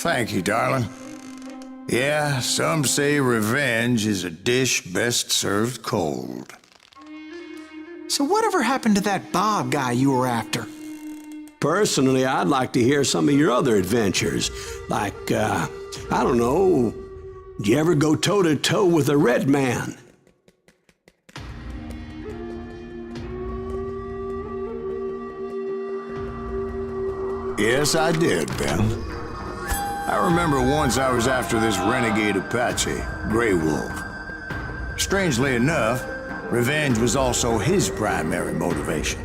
Thank you, darling. Yeah, some say revenge is a dish best served cold. So whatever happened to that Bob guy you were after? Personally, I'd like to hear some of your other adventures. Like, I don't know, did you ever go toe-to-toe with a red man? Yes, I did, Ben. I remember once I was after this renegade Apache, Grey Wolf. Strangely enough, revenge was also his primary motivation.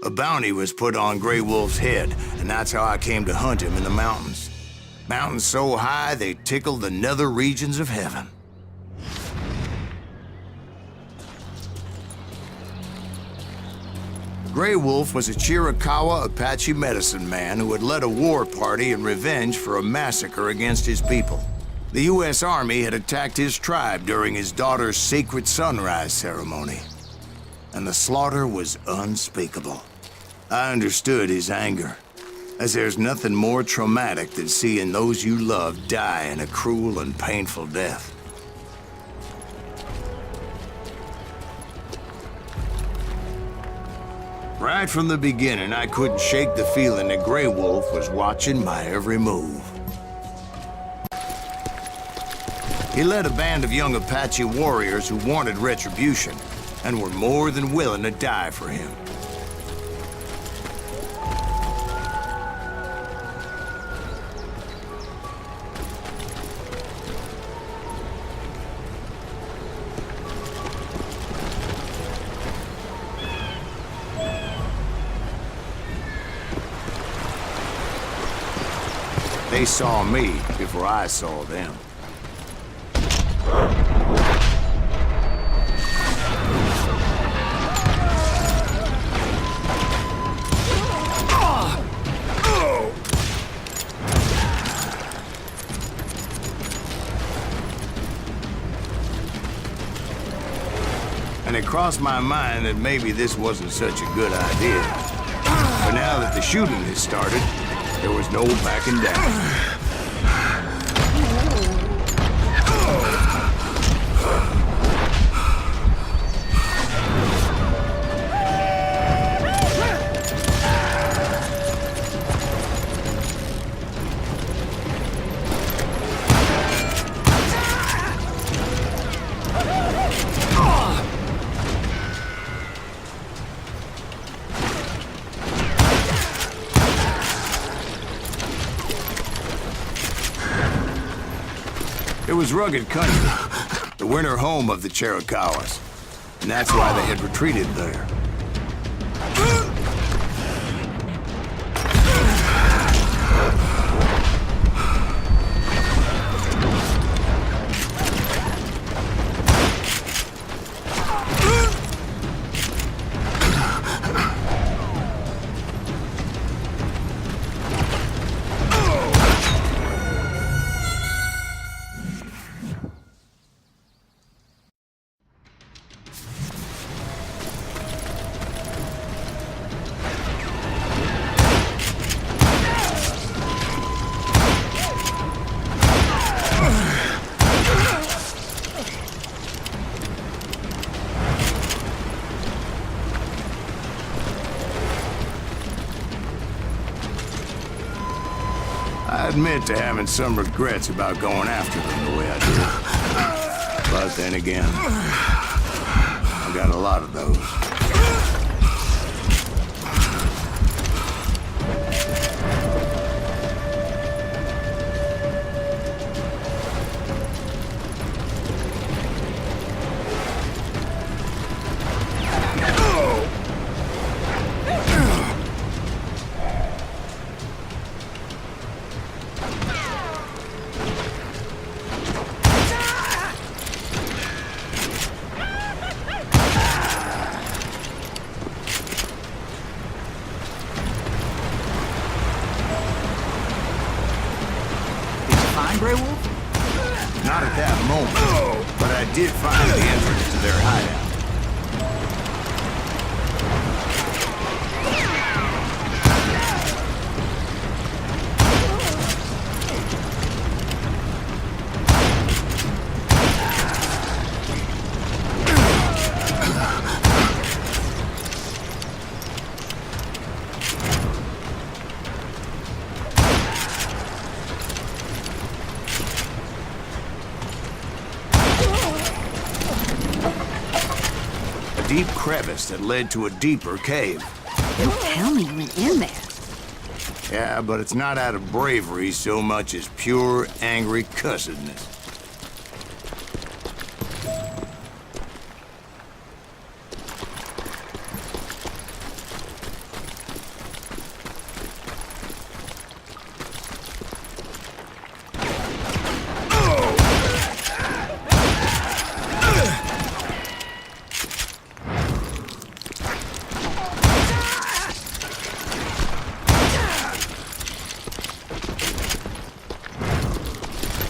A bounty was put on Grey Wolf's head, and that's how I came to hunt him in the mountains. Mountains so high they tickle the nether regions of heaven. Grey Wolf was a Chiricahua Apache medicine man who had led a war party in revenge for a massacre against his people. The U.S. Army had attacked his tribe during his daughter's sacred sunrise ceremony, and the slaughter was unspeakable. I understood his anger, as there's nothing more traumatic than seeing those you love die in a cruel and painful death. Right from the beginning, I couldn't shake the feeling that Grey Wolf was watching my every move. He led a band of young Apache warriors who wanted retribution and were more than willing to die for him. They saw me before I saw them. And it crossed my mind that maybe this wasn't such a good idea. But now that the shooting had started, there was no backing down. It was rugged country, the winter home of the Chiricahuas, and that's why they had retreated there. I admit to having some regrets about going after them the way I did. But then again, I got a lot of those. find Grey Wolf? Not at that moment, but I did find the entrance to their hideout. Deep crevice that led to a deeper cave. Don't tell me you went in there. Yeah, but it's not out of bravery so much as pure, angry cussedness.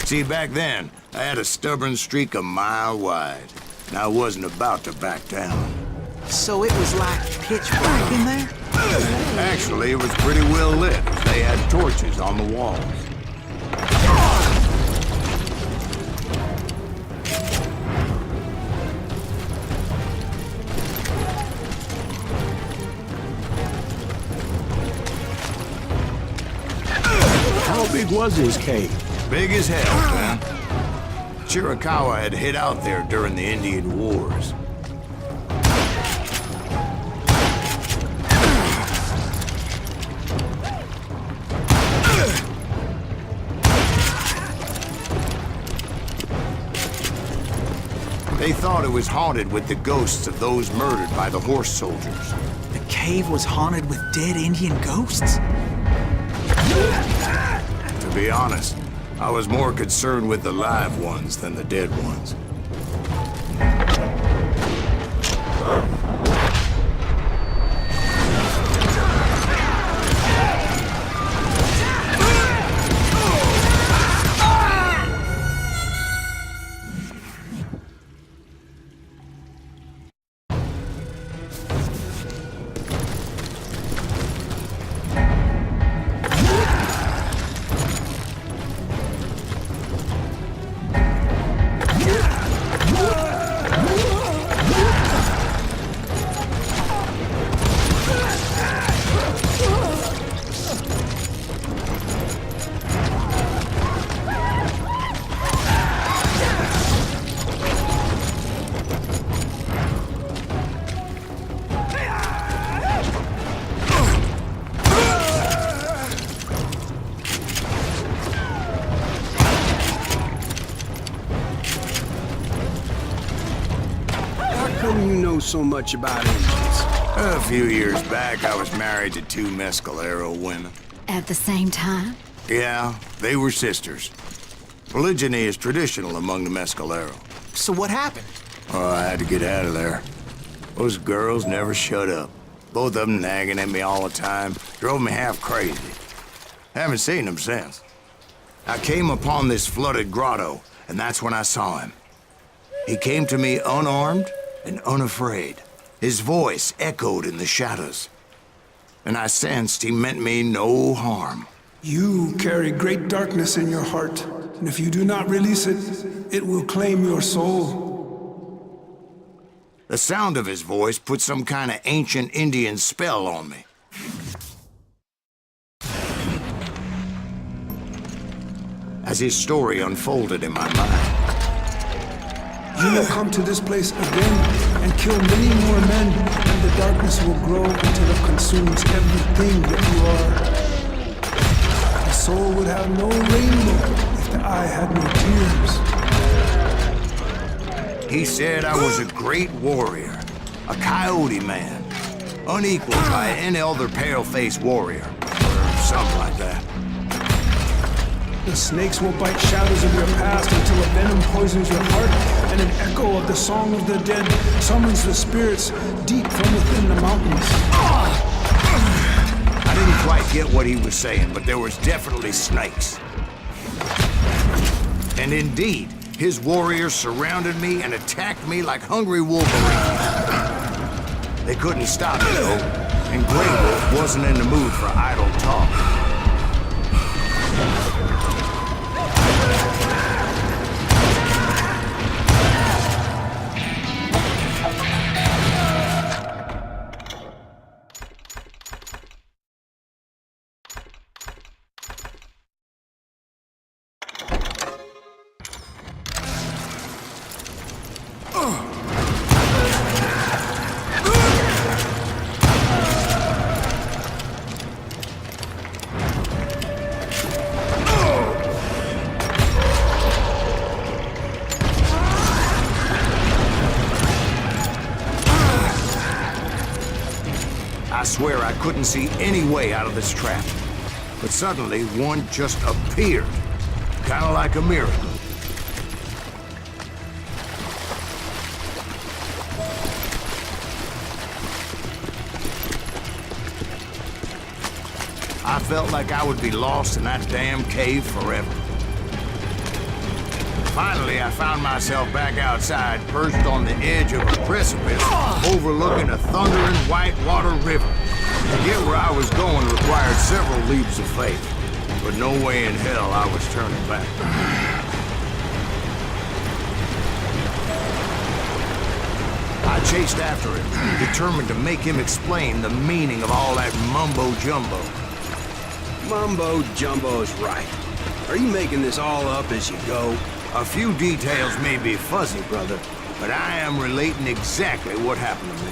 See, back then, I had a stubborn streak a mile wide, and I wasn't about to back down. So it was like pitch black in there? Actually, it was pretty well lit. They had torches on the walls. How big was his cave? Big as hell, man. Chiricahua had hid out there during the Indian Wars. They thought it was haunted with the ghosts of those murdered by the horse soldiers. The cave was haunted with dead Indian ghosts? To be honest, I was more concerned with the live ones than the dead ones. How come you know so much about Indians? A few years back, I was married to two Mescalero women. At the same time? Yeah, they were sisters. Polygyny is traditional among the Mescalero. So what happened? Oh, I had to get out of there. Those girls never shut up. Both of them nagging at me all the time. Drove me half crazy. Haven't seen them since. I came upon this flooded grotto, and that's when I saw him. He came to me unarmed and unafraid. His voice echoed in the shadows. And I sensed he meant me no harm. You carry great darkness in your heart, and if you do not release it, it will claim your soul. The sound of his voice put some kind of ancient Indian spell on me. As his story unfolded in my mind, You will come to this place again and kill many more men, and the darkness will grow until it consumes everything that you are. The soul would have no rainbow if the eye had no tears. he said I was a great warrior, a coyote man, unequaled by any other pale-faced warrior, or something like that. The snakes will bite shadows of your past until a venom poisons your heart, and an echo of the song of the dead summons the spirits deep from within the mountains. I didn't quite get what he was saying, but there was definitely snakes. And indeed, his warriors surrounded me and attacked me like hungry wolverines. They couldn't stop me, though, and Grey Wolf wasn't in the mood for idle talk. I swear I couldn't see any way out of this trap. But suddenly, one just appeared. Kind of like a miracle. I felt like I would be lost in that damn cave forever. Finally, I found myself back outside, perched on the edge of a precipice, overlooking a thundering whitewater river. To get where I was going required several leaps of faith, but no way in hell I was turning back. I chased after him, determined to make him explain the meaning of all that mumbo-jumbo. Mumbo-jumbo's right. Are you making this all up as you go? A few details may be fuzzy, brother, but I am relating exactly what happened to me.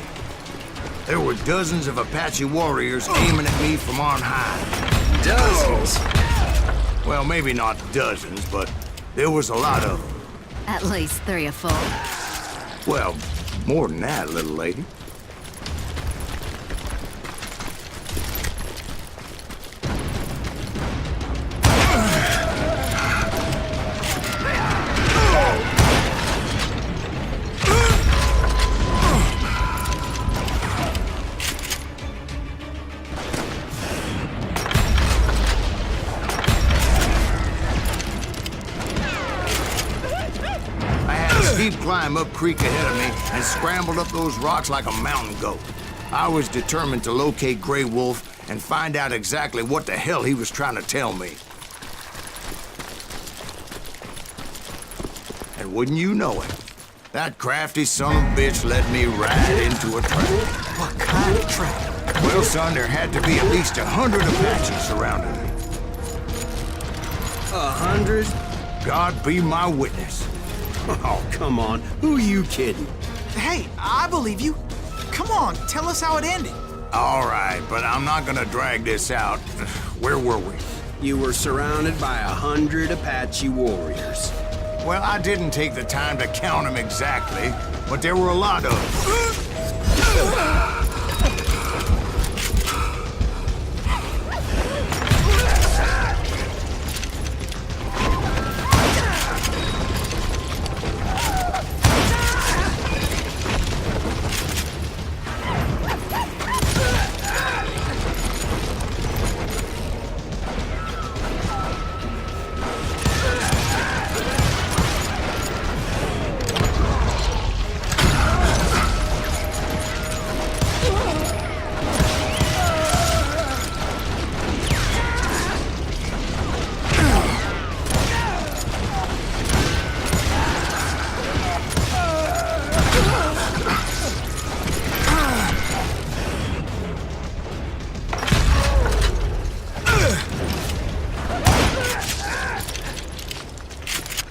There were dozens of Apache warriors aiming at me from on high. Dozens? Well, maybe not dozens, but there was a lot of them. At least 3 or 4. Well, more than that, little lady. Steep climb up creek ahead of me and scrambled up those rocks like a mountain goat. I was determined to locate Grey Wolf and find out exactly what the hell he was trying to tell me. And wouldn't you know it, that crafty son of a bitch led me right into a trap. What kind of trap? Well, son, there had to be at least 100 Apaches surrounding me. 100? God be my witness. Oh, come on. Who are you kidding? Hey, I believe you. Come on, tell us how it ended. All right, but I'm not gonna drag this out. Where were we? You were surrounded by 100 Apache warriors. Well, I didn't take the time to count them exactly, but there were a lot of them.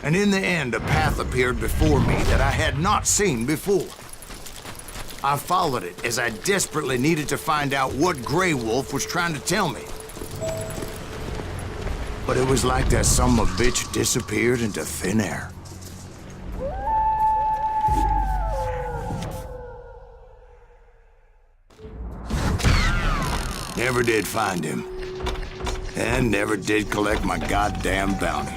And in the end, a path appeared before me that I had not seen before. I followed it as I desperately needed to find out what Grey Wolf was trying to tell me. But it was like that son of a bitch disappeared into thin air. Never did find him. And never did collect my goddamn bounty.